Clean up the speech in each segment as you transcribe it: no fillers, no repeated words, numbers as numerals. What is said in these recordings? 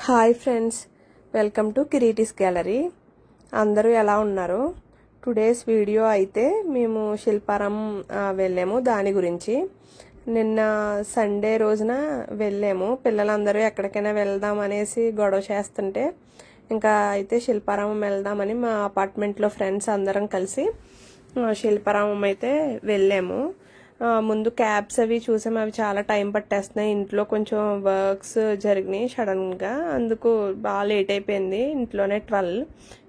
Hi friends, welcome to Kiriti's gallery. అందరూ ఎలా ఉన్నారు? టుడేస్ వీడియో అయితే మేము శిల్పారామం వెళ్ళాము. దాని గురించి నిన్న సండే రోజున వెళ్ళాము. పిల్లలందరూ ఎక్కడికైనా వెళ్దాం అనేసి గొడవ చేస్తుంటే ఇంకా అయితే శిల్పారామం వెళ్దామని మా అపార్ట్మెంట్లో ఫ్రెండ్స్ అందరం కలిసి శిల్పారామం అయితే వెళ్ళాము. ముందు క్యాబ్స్ అవి చూసాము. అవి చాలా టైం పట్టేస్తున్నాయి. ఇంట్లో కొంచెం వర్క్స్ జరిగినాయి సడన్గా, అందుకు బాగా లేట్ అయిపోయింది. ఇంట్లోనే 12.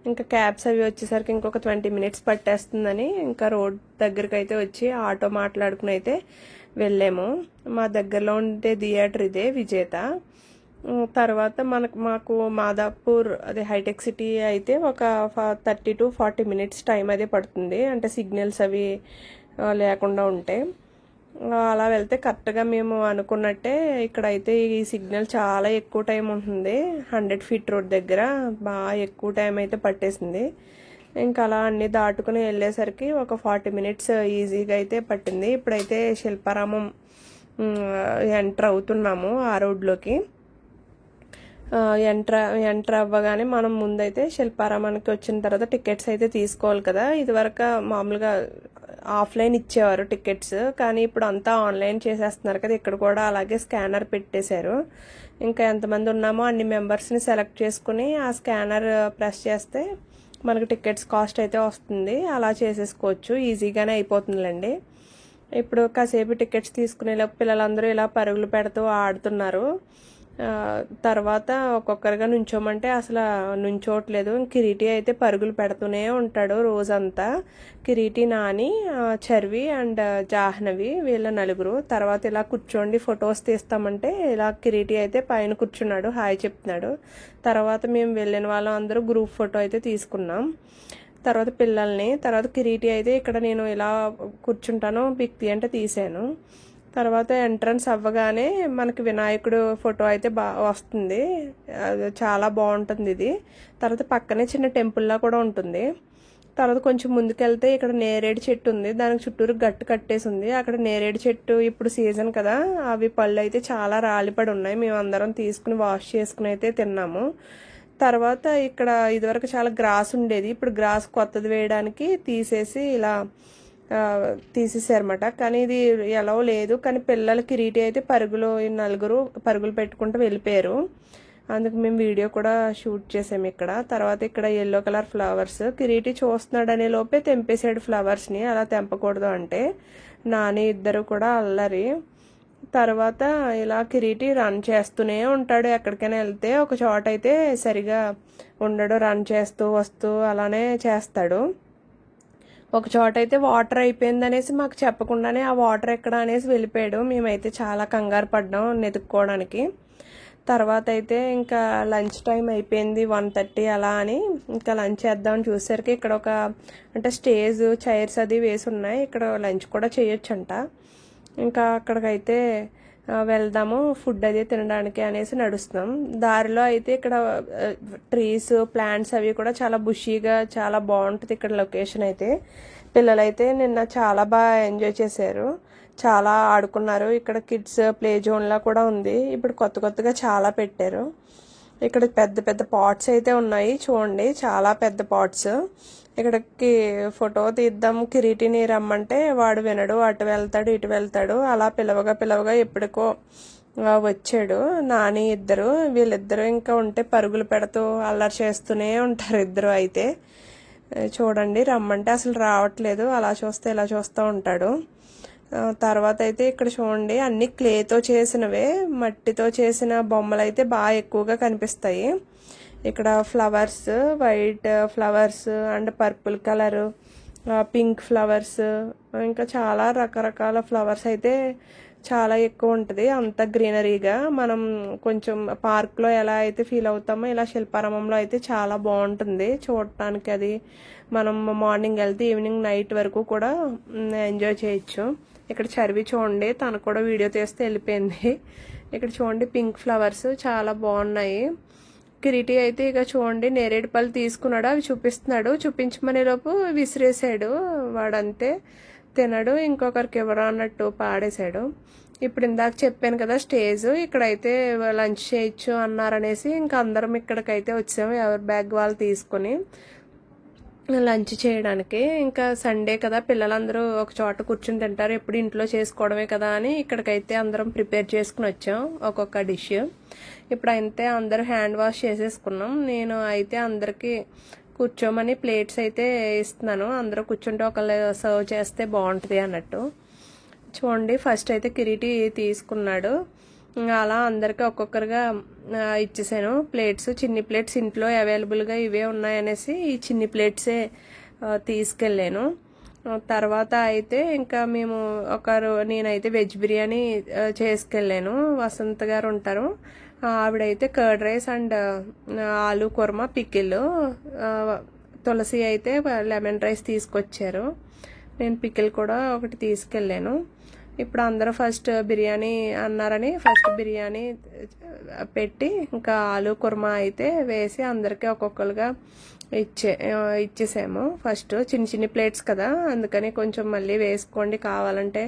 ఇంకా క్యాబ్స్ అవి వచ్చేసరికి ఇంకొక 20 minutes పట్టేస్తుందని ఇంకా రోడ్ దగ్గరికి అయితే వచ్చి ఆటో మాట్లాడుకుని అయితే వెళ్ళాము. మా దగ్గరలో ఉండే థియేటర్ ఇదే విజేత. తర్వాత మాకు మాదాపూర్ అదే హైటెక్ సిటీ అయితే ఒక 30 to 40 minutes టైం అదే పడుతుంది. అంటే సిగ్నల్స్ అవి లేకుండా ఉంటాయి. అలా వెళ్తే కరెక్ట్గా మేము అనుకున్నట్టే ఇక్కడైతే ఈ సిగ్నల్ చాలా ఎక్కువ టైం ఉంటుంది. 100 feet రోడ్ దగ్గర బాగా ఎక్కువ టైం అయితే పట్టేసింది. ఇంకా అలా అన్ని దాటుకుని వెళ్ళేసరికి ఒక 40 minutes ఈజీగా అయితే పట్టింది. ఇప్పుడైతే శిల్పారామం ఎంటర్ అవుతున్నాము ఆ రోడ్లోకి. ఎంటర్ అవ్వగానే మనం ముందైతే శిల్పారామానికి వచ్చిన తర్వాత టికెట్స్ అయితే తీసుకోవాలి కదా. ఇదివరకు మామూలుగా ఆఫ్లైన్ ఇచ్చేవారు టికెట్స్, కానీ ఇప్పుడు అంతా ఆన్లైన్ చేసేస్తున్నారు కదా. ఇక్కడ కూడా అలాగే స్కానర్ పెట్టేశారు. ఇంకా ఎంతమంది ఉన్నామో అన్ని మెంబర్స్ని సెలెక్ట్ చేసుకుని ఆ స్కానర్ ప్రెస్ చేస్తే మనకు టికెట్స్ కాస్ట్ అయితే వస్తుంది. అలా చేసేసుకోవచ్చు, ఈజీగానే అయిపోతుందిలేండి. ఇప్పుడు కాసేపు టికెట్స్ తీసుకునేలోపు పిల్లలందరూ ఇలా పరుగులు పెడుతూ ఆడుతున్నారు. తర్వాత ఒక్కొక్కరిగా నుంచోమంటే అసలు నుంచోట్లేదు. కిరీటి అయితే పరుగులు పెడుతూనే ఉంటాడు రోజంతా. కిరీటి, నాని, చర్వి అండ్ జాహ్నవి వీళ్ళ నలుగురు. తర్వాత ఇలా కూర్చోండి ఫొటోస్ తీస్తామంటే ఇలా కిరీటి అయితే పైన కూర్చున్నాడు, హాయ్ చెప్తున్నాడు. తర్వాత మేము వెళ్ళిన వాళ్ళం అందరూ గ్రూప్ ఫోటో అయితే తీసుకున్నాం. తర్వాత పిల్లల్ని, తర్వాత కిరీటి అయితే ఇక్కడ నేను ఇలా కూర్చుంటాను బిక్తి అంటే తీసాను. తర్వాత ఎంట్రన్స్ అవ్వగానే మనకి వినాయకుడు ఫోటో అయితే వస్తుంది. చాలా బాగుంటుంది ఇది. తర్వాత పక్కనే చిన్న టెంపుల్లా కూడా ఉంటుంది. తర్వాత కొంచెం ముందుకెళ్తే ఇక్కడ నేరేడు చెట్టు ఉంది, దానికి చుట్టూరు గట్టు కట్టేసి ఉంది. అక్కడ నేరేడు చెట్టు ఇప్పుడు సీజన్ కదా, అవి పళ్ళు అయితే చాలా రాలిపడి ఉన్నాయి. మేము అందరం తీసుకుని వాష్ చేసుకుని అయితే తిన్నాము. తర్వాత ఇక్కడ ఇదివరకు చాలా గ్రాస్ ఉండేది, ఇప్పుడు గ్రాస్ కొత్తది వేయడానికి తీసేసి ఇలా తీసేసారన్నమాట. కానీ ఇది ఎలా లేదు. కానీ పిల్లల కిరీటి అయితే నలుగురు పరుగులు పెట్టుకుంటూ వెళ్ళిపోయారు. అందుకు మేము వీడియో కూడా షూట్ చేసాము ఇక్కడ. తర్వాత ఇక్కడ yellow కలర్ ఫ్లవర్స్, కిరీటి చూస్తున్నాడు అనే లోపే తెంపేసాడు ఫ్లవర్స్ని. అలా తెంపకూడదు అంటే నాని ఇద్దరు కూడా అల్లరి. తర్వాత ఇలా కిరీటి రన్ చేస్తూనే ఉంటాడు. ఎక్కడికైనా వెళ్తే ఒక చోట అయితే సరిగా ఉండడు, రన్ చేస్తూ వస్తూ అలానే చేస్తాడు. ఒక చోట అయితే వాటర్ అయిపోయింది అనేసి మాకు చెప్పకుండానే ఆ వాటర్ ఎక్కడ అనేసి వెళ్ళిపోయాడు. మేమైతే చాలా కంగారు పడ్డాం వెతుక్కోవడానికి. తర్వాత అయితే ఇంకా లంచ్ టైం అయిపోయింది, 1:30 అలా అని ఇంకా లంచ్ చేద్దామని చూసేసరికి ఇక్కడ అంటే స్టేజ్ చైర్స్ అది వేసి ఉన్నాయి. ఇక్కడ లంచ్ కూడా చేయొచ్చంట. ఇంకా అక్కడికైతే వెళ్దాము ఫుడ్ అది తినడానికి అనేసి నడుస్తున్నాం. దారిలో అయితే ఇక్కడ ట్రీస్, ప్లాంట్స్ అవి కూడా చాలా బుషీగా చాలా బాగుంటుంది ఇక్కడ లొకేషన్ అయితే. పిల్లలైతే నిన్న చాలా బాగా ఎంజాయ్ చేశారు, చాలా ఆడుకున్నారు. ఇక్కడ కిడ్స్ ప్లే జోన్లా కూడా ఉంది. ఇప్పుడు కొత్తగా చాలా పెట్టారు. ఇక్కడ పెద్ద పెద్ద పాట్స్ అయితే ఉన్నాయి చూడండి, చాలా పెద్ద పాట్స్. ఇక్కడికి ఫోటో తీద్దాం కిరీటిని రమ్మంటే వాడు వినడు, అటు వెళ్తాడు ఇటు వెళ్తాడు. అలా పిలవగా ఎప్పటికో వచ్చాడు. నాని ఇద్దరు, వీళ్ళిద్దరూ ఇంకా ఉంటే పరుగులు పెడుతూ అల్లరి చేస్తూనే ఉంటారు ఇద్దరు. అయితే చూడండి రమ్మంటే అసలు రావట్లేదు, అలా చూస్తే ఇలా చూస్తూ ఉంటాడు. తర్వాత అయితే ఇక్కడ చూడండి అన్ని క్లేతో చేసినవే, మట్టితో చేసిన బొమ్మలు అయితే బాగా ఎక్కువగా కనిపిస్తాయి. ఇక్కడ flowers, white flowers and purple colour, pink flowers, ఇంకా చాలా రకరకాల ఫ్లవర్స్ అయితే చాలా ఎక్కువ ఉంటుంది. అంత గ్రీనరీగా మనం కొంచెం పార్క్లో ఎలా అయితే ఫీల్ అవుతామో ఇలా శిల్పారామంలో అయితే చాలా బాగుంటుంది చూడటానికి. అది మనం మార్నింగ్ వెళ్తే ఈవినింగ్ నైట్ వరకు కూడా ఎంజాయ్ చేయొచ్చు. ఇక్కడ చర్వి చూడండి, తను కూడా వీడియో తీస్తే వెళ్ళిపోయింది. ఇక్కడ చూడండి పింక్ ఫ్లవర్స్ చాలా బాగున్నాయి. కిరీటి అయితే ఇక చూడండి నేరేడు పళ్ళు తీసుకున్నాడు, అవి చూపిస్తున్నాడు. చూపించమనే లోపు విసిరేసాడు వాడంతే, తినడు. ఇంకొకరికి ఎవరో అన్నట్టు పాడేశాడు. ఇప్పుడు ఇందాక చెప్పాను కదా స్టేజ్, ఇక్కడైతే లంచ్ చేయొచ్చు అన్నారనేసి ఇంకా అందరం ఇక్కడికైతే వచ్చాము, ఎవరి బ్యాగ్ వాళ్ళు తీసుకొని లంచ్ చేయడానికి. ఇంకా సండే కదా, పిల్లలందరూ ఒక చోట కూర్చుని తింటారు, ఎప్పుడు ఇంట్లో చేసుకోవడమే కదా అని ఇక్కడికైతే అందరం ప్రిపేర్ చేసుకుని వచ్చాం ఒక్కొక్క డిష్. ఇప్పుడు అయితే అందరూ హ్యాండ్ వాష్ చేసేసుకున్నాం. నేను అయితే అందరికీ కూర్చోమని ప్లేట్స్ అయితే ఇస్తున్నాను, అందరూ కూర్చుంటే ఒకళ్ళు సర్వ్ చేస్తే బాగుంటుంది అన్నట్టు. చూడండి, ఫస్ట్ అయితే కిరీటి తీసుకున్నాడు, అలా అందరికీ ఒక్కొక్కరుగా ఇచ్చేసాను ప్లేట్స్. చిన్ని ప్లేట్స్ ఇంట్లో అవైలబుల్గా ఇవే ఉన్నాయనేసి ఈ చిన్ని ప్లేట్సే తీసుకెళ్ళాను. తర్వాత అయితే ఇంకా మేము నేనైతే వెజ్ బిర్యానీ చేసుకెళ్ళాను. వసంత్ గారు ఉంటారు, ఆవిడైతే కర్డ్ రైస్ అండ్ ఆలు కుర్మా పికిల్, తులసి అయితే లెమన్ రైస్ తీసుకొచ్చారు. నేను పికిల్ కూడా ఒకటి తీసుకెళ్ళాను. ఇప్పుడు అందరూ ఫస్ట్ బిర్యానీ అన్నారని ఫస్ట్ బిర్యానీ పెట్టి ఇంకా ఆలు కుర్మా అయితే వేసి అందరికీ ఒక్కొక్కరుగా ఇచ్చేసాము. ఫస్ట్ చిన్ని ప్లేట్స్ కదా, అందుకని కొంచెం మళ్ళీ వేసుకోండి కావాలంటే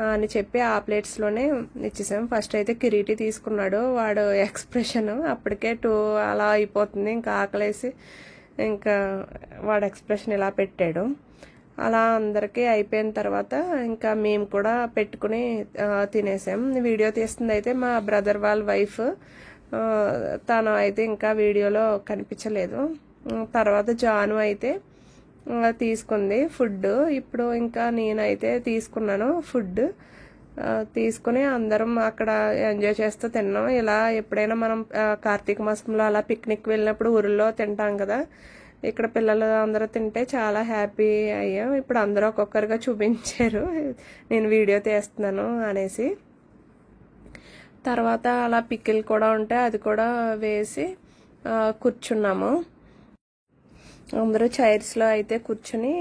అని చెప్పి ఆ ప్లేట్స్లోనే ఇచ్చేసాము. ఫస్ట్ అయితే కిరీటి తీసుకున్నాడు, వాడు ఎక్స్ప్రెషన్ అప్పటికే 2 అలా అయిపోతుంది, ఇంకా ఆకలేసి ఇంకా వాడు ఎక్స్ప్రెషన్ ఇలా పెట్టాడు. అలా అందరికీ అయిపోయిన తర్వాత ఇంకా మేము కూడా పెట్టుకుని తినేసాం. వీడియో తీస్తుంది అయితే మా బ్రదర్ వాళ్ళ వైఫ్, తను అయితే ఇంకా వీడియోలో కనిపించలేదు. తర్వాత జాను అయితే తీసుకుంది ఫుడ్. ఇప్పుడు ఇంకా నేనైతే తీసుకున్నాను ఫుడ్. తీసుకుని అందరం అక్కడ ఎంజాయ్ చేస్తూ తిన్నాం. ఇలా ఎప్పుడైనా మనం కార్తీక మాసంలో అలా పిక్నిక్ వెళ్ళినప్పుడు ఊరిలో తింటాం కదా, ఇక్కడ పిల్లలు అందరూ తింటే చాలా హ్యాపీ అయ్యాం. ఇప్పుడు అందరూ ఒక్కొక్కరుగా చూపించారు నేను వీడియో తీస్తున్నాను అనేసి. తర్వాత అలా పికిల్ కూడా ఉంటే అది కూడా వేసి కూర్చున్నాము. అందరూ చైర్స్లో అయితే కూర్చుని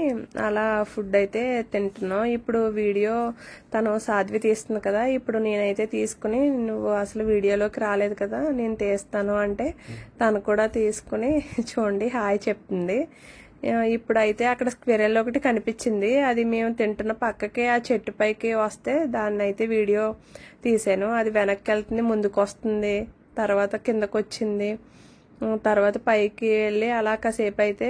అలా ఫుడ్ అయితే తింటున్నాం. ఇప్పుడు వీడియో తను సాధ్వి తీస్తుంది కదా, ఇప్పుడు నేనైతే తీసుకుని నువ్వు అసలు వీడియోలోకి రాలేదు కదా నేను తీస్తాను అంటే తను కూడా తీసుకుని చూడండి హాయ్ చెప్తుంది. ఇప్పుడైతే అక్కడ స్క్విరెల్ ఒకటి కనిపించింది, అది మేము తింటున్న పక్కకి ఆ చెట్టు పైకి వస్తే దాన్ని అయితే వీడియో తీసాను. అది వెనక్కి వెళ్తుంది, ముందుకు వస్తుంది, తర్వాత కిందకు వచ్చింది, తర్వాత పైకి వెళ్ళి అలా కాసేపు అయితే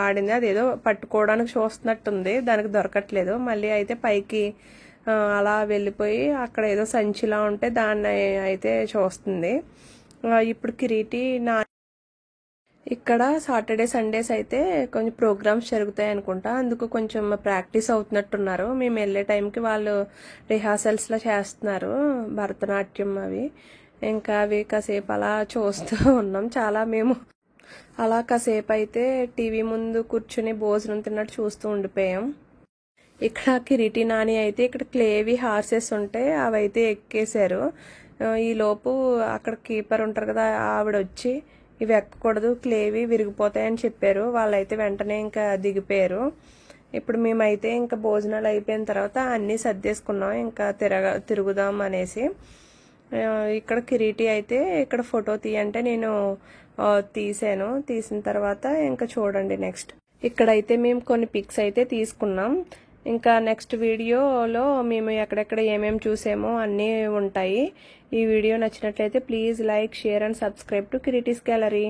ఆడింది. అదేదో పట్టుకోవడానికి చూస్తున్నట్టుంది, దానికి దొరకట్లేదు. మళ్ళీ అయితే పైకి అలా వెళ్ళిపోయి అక్కడ ఏదో సంచిలా ఉంటే దాన్ని అయితే చూస్తుంది. ఇప్పుడు కిరీటి ఇక్కడ సాటర్డే సండేస్ అయితే కొంచెం ప్రోగ్రామ్స్ జరుగుతాయి అనుకుంటా, అందుకు కొంచెం ప్రాక్టీస్ అవుతున్నట్టున్నారు. మేము వెళ్ళే టైంకి వాళ్ళు రిహార్సల్స్లో చేస్తున్నారు భరతనాట్యం అవి. ఇంకా అవి కాసేపు అలా చూస్తూ ఉన్నాం. మేము అలా కాసేపు అయితే టీవీ ముందు కూర్చుని భోజనం తిన్నట్టు చూస్తూ ఉండిపోయాం. ఇక్కడ కిరీటి నాని అయితే ఇక్కడ క్లేవి హార్సెస్ ఉంటే అవైతే ఎక్కేశారు. ఈలోపు అక్కడ కీపర్ ఉంటారు కదా, ఆవిడ వచ్చి ఇవి ఎక్కకూడదు, క్లేవి విరిగిపోతాయని చెప్పారు. వాళ్ళైతే వెంటనే ఇంకా దిగిపోయారు. ఇప్పుడు మేమైతే ఇంకా భోజనాలు అయిపోయిన తర్వాత అన్నీ సర్దేసుకున్నాం, ఇంకా తిరుగుదాం అనేసి. ఇక్కడ కిరీటి అయితే ఇక్కడ ఫోటో తీయంటే నేను తీసాను. తీసిన తర్వాత ఇంకా చూడండి నెక్స్ట్ ఇక్కడైతే మేము కొన్ని పిక్స్ అయితే తీసుకున్నాం. ఇంకా నెక్స్ట్ వీడియోలో మేము ఎక్కడెక్కడ ఏమేమి చూసామో అన్నీ ఉంటాయి. ఈ వీడియో నచ్చినట్లయితే please like, share and subscribe to Kiriti's gallery.